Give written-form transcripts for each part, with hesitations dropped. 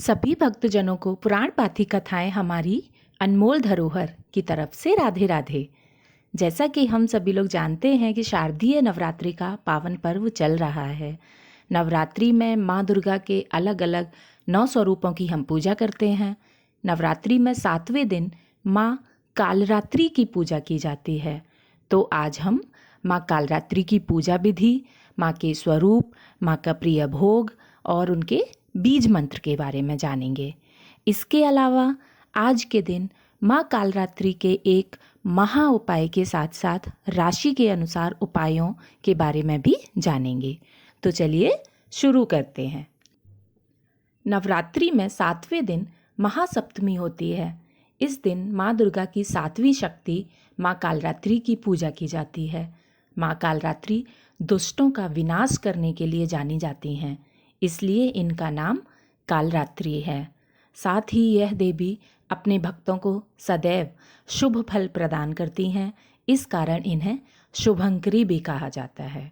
सभी भक्तजनों को पुराण पाठी कथाएं हमारी अनमोल धरोहर की तरफ से राधे राधे। जैसा कि हम सभी लोग जानते हैं कि शारदीय नवरात्रि का पावन पर्व चल रहा है। नवरात्रि में माँ दुर्गा के अलग अलग 9 स्वरूपों की हम पूजा करते हैं। नवरात्रि में 7वें दिन माँ कालरात्रि की पूजा की जाती है। तो आज हम माँ कालरात्रि की पूजा विधि, माँ के स्वरूप, माँ का प्रिय भोग और उनके बीज मंत्र के बारे में जानेंगे। इसके अलावा आज के दिन माँ कालरात्रि के एक महा उपाय के साथ साथ राशि के अनुसार उपायों के बारे में भी जानेंगे। तो चलिए शुरू करते हैं। नवरात्रि में 7वें दिन महासप्तमी होती है। इस दिन माँ दुर्गा की 7वीं शक्ति माँ कालरात्रि की पूजा की जाती है। माँ कालरात्रि दुष्टों का विनाश करने के लिए जानी जाती हैं, इसलिए इनका नाम कालरात्रि है। साथ ही यह देवी अपने भक्तों को सदैव शुभ फल प्रदान करती हैं, इस कारण इन्हें शुभंकरी भी कहा जाता है।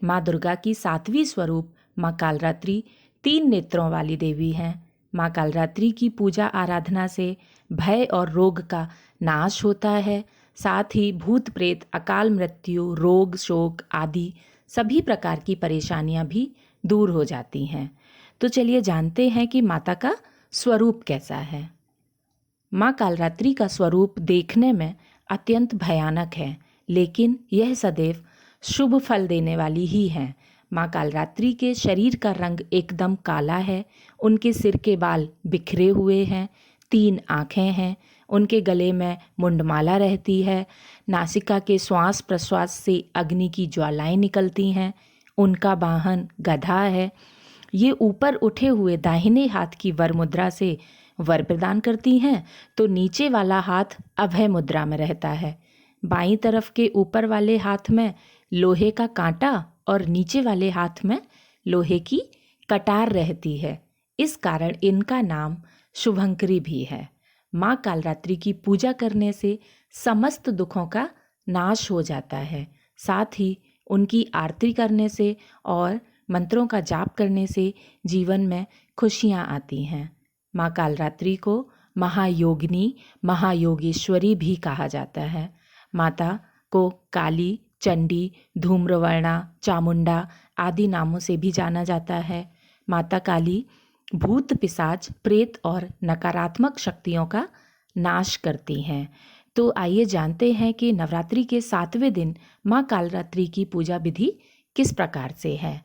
माँ दुर्गा की 7वीं स्वरूप माँ कालरात्रि 3 नेत्रों वाली देवी हैं। माँ कालरात्रि की पूजा आराधना से भय और रोग का नाश होता है। साथ ही भूत प्रेत, अकाल मृत्यु, रोग शोक आदि सभी प्रकार की परेशानियां भी दूर हो जाती हैं। तो चलिए जानते हैं कि माता का स्वरूप कैसा है। माँ कालरात्रि का स्वरूप देखने में अत्यंत भयानक है, लेकिन यह सदैव शुभ फल देने वाली ही है। माँ कालरात्रि के शरीर का रंग एकदम काला है। उनके सिर के बाल बिखरे हुए हैं। 3 आँखें हैं। उनके गले में मुंडमाला रहती है। नासिका के श्वास प्रश्वास से अग्नि की ज्वालाएं निकलती हैं। उनका वाहन गधा है। ये ऊपर उठे हुए दाहिने हाथ की वर मुद्रा से वर प्रदान करती हैं, तो नीचे वाला हाथ अभय मुद्रा में रहता है। बाईं तरफ के ऊपर वाले हाथ में लोहे का कांटा और नीचे वाले हाथ में लोहे की कटार रहती है। इस कारण इनका नाम शुभंकरी भी है। माँ कालरात्रि की पूजा करने से समस्त दुखों का नाश हो जाता है। साथ ही उनकी आरती करने से और मंत्रों का जाप करने से जीवन में खुशियाँ आती हैं। माँ कालरात्रि को महायोगिनी, महायोगेश्वरी भी कहा जाता है। माता को काली, चंडी, धूम्रवर्णा, चामुंडा आदि नामों से भी जाना जाता है। माता काली भूत पिशाच, प्रेत और नकारात्मक शक्तियों का नाश करती हैं। तो आइए जानते हैं कि नवरात्रि के 7वें दिन माँ कालरात्रि की पूजा विधि किस प्रकार से है।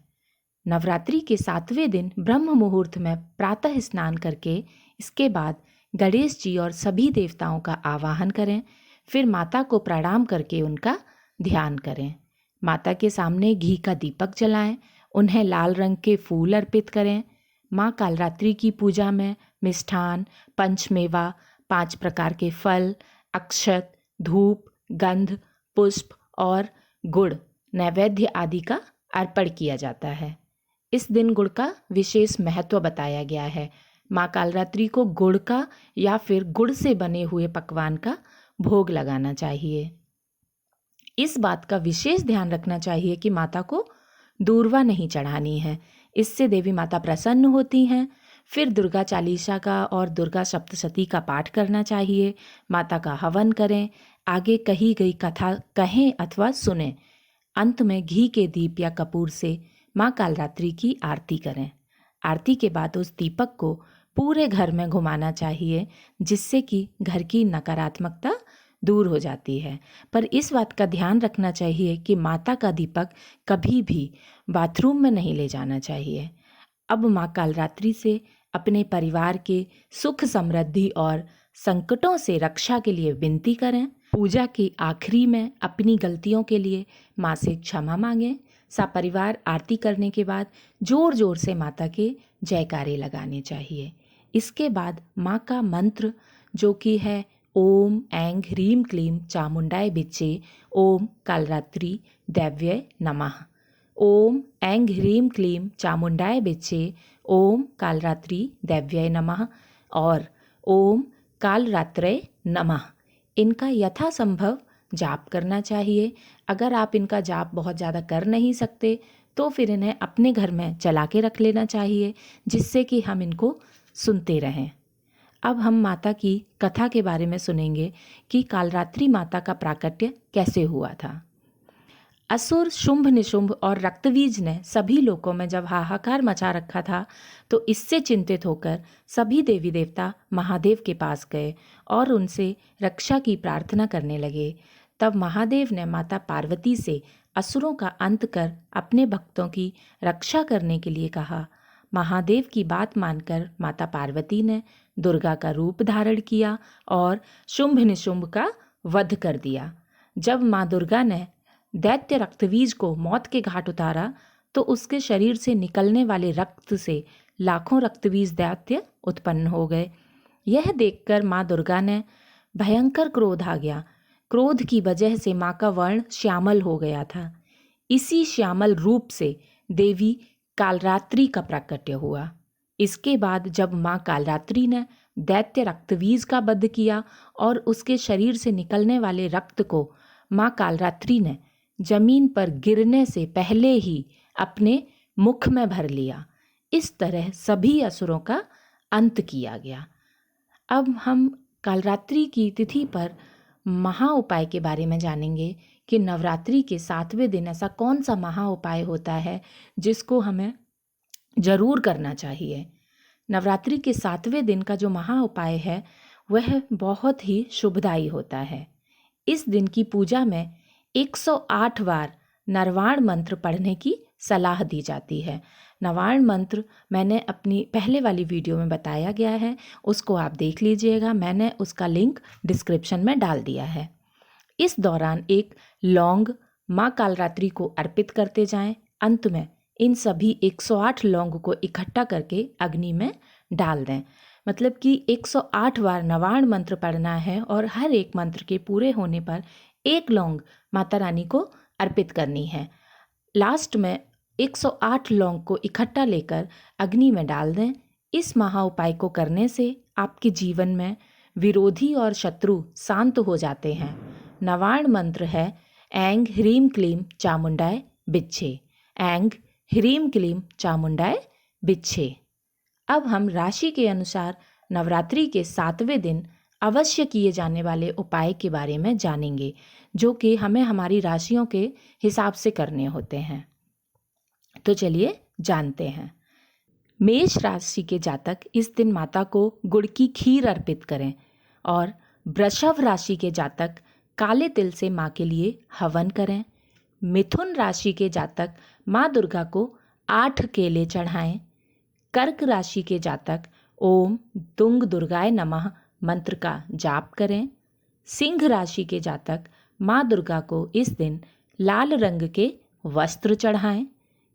नवरात्रि के 7वें दिन ब्रह्म मुहूर्त में प्रातः स्नान करके इसके बाद गणेश जी और सभी देवताओं का आवाहन करें। फिर माता को प्रणाम करके उनका ध्यान करें। माता के सामने घी का दीपक जलाएं। उन्हें लाल रंग के फूल अर्पित करें। माँ कालरात्रि की पूजा में मिष्ठान, पंचमेवा, 5 प्रकार के फल, अक्षत, धूप, गंध, पुष्प और गुड़ नैवेद्य आदि का अर्पण किया जाता है। इस दिन गुड़ का विशेष महत्व बताया गया है। माँ कालरात्रि को गुड़ का या फिर गुड़ से बने हुए पकवान का भोग लगाना चाहिए। इस बात का विशेष ध्यान रखना चाहिए कि माता को दूर्वा नहीं चढ़ानी है, इससे देवी माता प्रसन्न होती हैं। फिर दुर्गा चालीसा का और दुर्गा सप्तशती का पाठ करना चाहिए। माता का हवन करें। आगे कही गई कथा कहें अथवा सुनें। अंत में घी के दीप या कपूर से माँ कालरात्रि की आरती करें। आरती के बाद उस दीपक को पूरे घर में घुमाना चाहिए, जिससे कि घर की नकारात्मकता दूर हो जाती है। पर इस बात का ध्यान रखना चाहिए कि माता का दीपक कभी भी बाथरूम में नहीं ले जाना चाहिए। अब माँ कालरात्रि से अपने परिवार के सुख समृद्धि और संकटों से रक्षा के लिए विनती करें। पूजा के आखिरी में अपनी गलतियों के लिए माँ से क्षमा मांगें। सपरिवार आरती करने के बाद जोर जोर से माता के जयकारे लगाने चाहिए। इसके बाद माँ का मंत्र जो कि है ओम ऐं ह्रीं क्लीं चामुंडाय बिच्चे ओम कालरात्रि दैव्य नमः। ओम ऐं ह्रीं क्लीं चामुंडाय बिच्चे ओम कालरात्रि दैव्य नमः और ओम कालरात्रय नमः। इनका यथासंभव जाप करना चाहिए। अगर आप इनका जाप बहुत ज़्यादा कर नहीं सकते तो फिर इन्हें अपने घर में चला के रख लेना चाहिए, जिससे कि हम इनको सुनते रहें। अब हम माता की कथा के बारे में सुनेंगे कि कालरात्रि माता का प्राकट्य कैसे हुआ था। असुर शुंभ निशुंभ और रक्तबीज ने सभी लोकों में जब हाहाकार मचा रखा था तो इससे चिंतित होकर सभी देवी देवता महादेव के पास गए और उनसे रक्षा की प्रार्थना करने लगे। तब महादेव ने माता पार्वती से असुरों का अंत कर अपने भक्तों की रक्षा करने के लिए कहा। महादेव की बात मानकर माता पार्वती ने दुर्गा का रूप धारण किया और शुंभ निशुंभ का वध कर दिया। जब माँ दुर्गा ने दैत्य रक्तबीज को मौत के घाट उतारा तो उसके शरीर से निकलने वाले रक्त से लाखों रक्तबीज दैत्य उत्पन्न हो गए। यह देखकर माँ दुर्गा ने भयंकर क्रोध आ गया। क्रोध की वजह से माँ का वर्ण श्यामल हो गया था। इसी श्यामल रूप से देवी कालरात्रि का प्राकट्य हुआ। इसके बाद जब माँ कालरात्रि ने दैत्य रक्तबीज का वध किया और उसके शरीर से निकलने वाले रक्त को माँ कालरात्रि ने जमीन पर गिरने से पहले ही अपने मुख में भर लिया। इस तरह सभी असुरों का अंत किया गया। अब हम कालरात्रि की तिथि पर महा उपाय के बारे में जानेंगे कि नवरात्रि के 7वें दिन ऐसा कौन सा महा उपाय होता है जिसको हमें जरूर करना चाहिए। नवरात्रि के 7वें दिन का जो महा उपाय है वह बहुत ही शुभदायी होता है। इस दिन की पूजा में 108 बार नरवाण मंत्र पढ़ने की सलाह दी जाती है। नरवाण मंत्र मैंने अपनी पहले वाली वीडियो में बताया गया है, उसको आप देख लीजिएगा। मैंने उसका लिंक डिस्क्रिप्शन में डाल दिया है। इस दौरान एक लौंग माँ कालरात्रि को अर्पित करते जाएं। अंत में इन सभी 108 लौंग को इकट्ठा करके अग्नि में डाल दें। मतलब कि 108 बार नवाण मंत्र पढ़ना है और हर एक मंत्र के पूरे होने पर एक लौंग माता रानी को अर्पित करनी है। लास्ट में 108 लौंग को इकट्ठा लेकर अग्नि में डाल दें। इस महा उपाय को करने से आपके जीवन में विरोधी और शत्रु शांत हो जाते हैं। नवाण मंत्र है ऐंग ह्रीम क्लीम चामुंडाय बिच्छे। ऐंग ह्रीम क्लीम चामुंडाय बिच्छे। अब हम राशि के अनुसार नवरात्रि के 7वें दिन अवश्य किए जाने वाले उपाय के बारे में जानेंगे, जो कि हमें हमारी राशियों के हिसाब से करने होते हैं। तो चलिए जानते हैं। मेष राशि के जातक इस दिन माता को गुड़ की खीर अर्पित करें और वृषभ राशि के जातक काले तिल से माँ के लिए हवन करें। मिथुन राशि के जातक माँ दुर्गा को 8 केले चढ़ाएं। कर्क राशि के जातक ओम दुंग दुर्गाय नमः मंत्र का जाप करें। सिंह राशि के जातक माँ दुर्गा को इस दिन लाल रंग के वस्त्र चढ़ाएं।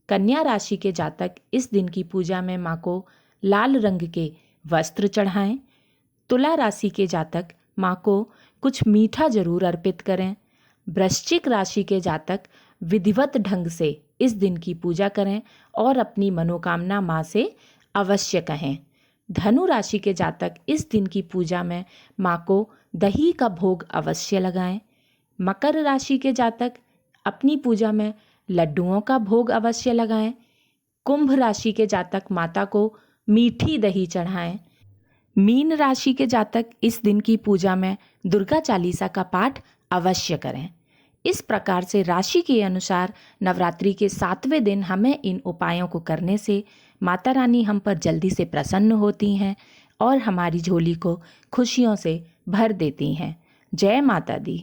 कन्या राशि के जातक इस दिन की पूजा में माँ को लाल रंग के वस्त्र चढ़ाएं। तुला राशि के जातक माँ को कुछ मीठा जरूर अर्पित करें। वृश्चिक राशि के जातक विधिवत ढंग से इस दिन की पूजा करें और अपनी मनोकामना माँ से अवश्य कहें। धनु राशि के जातक इस दिन की पूजा में माँ को दही का भोग अवश्य लगाएं। मकर राशि के जातक अपनी पूजा में लड्डुओं का भोग अवश्य लगाएं। कुंभ राशि के जातक माता को मीठी दही चढ़ाएं। मीन राशि के जातक इस दिन की पूजा में दुर्गा चालीसा का पाठ अवश्य करें। इस प्रकार से राशि के अनुसार नवरात्रि के 7वें दिन हमें इन उपायों को करने से माता रानी हम पर जल्दी से प्रसन्न होती हैं और हमारी झोली को खुशियों से भर देती हैं। जय माता दी।